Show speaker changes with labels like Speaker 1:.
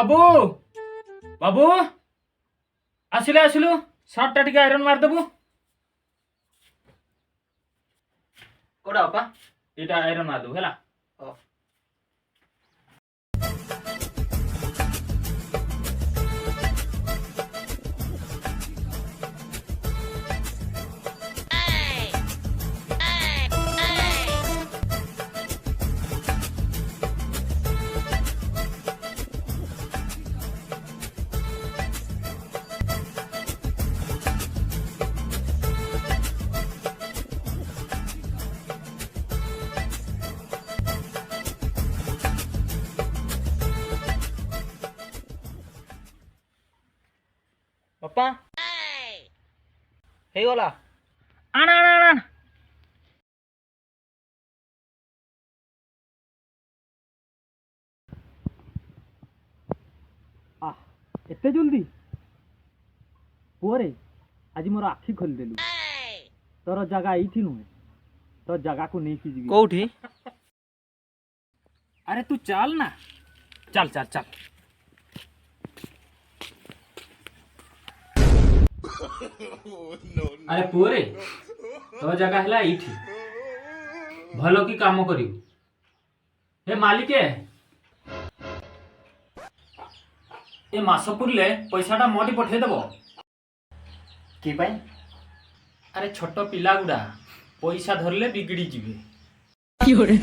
Speaker 1: बाबू बाबू आसिले आसिलु shirt टा टिके iron मार देबु कोडा बापा एटा आयरन मार देबु हैला बापा हे गला आण आण आण आण
Speaker 2: एते जल्दी पुअरे आज मोर आखि खोली देलु तोर जगह एठी नुहे तो जगह को नहीं खींच
Speaker 1: कोठी अरे तू चल ना चल चल चल अरे पुअरे तो जगह है एठी भलो की काम करियो हे मालिके ए मास पुरले पैसाटा मोटी पठे देबो
Speaker 2: की पाई
Speaker 1: अरे छोट पिला गुडा पैसा धरले बिगड़ी जीवे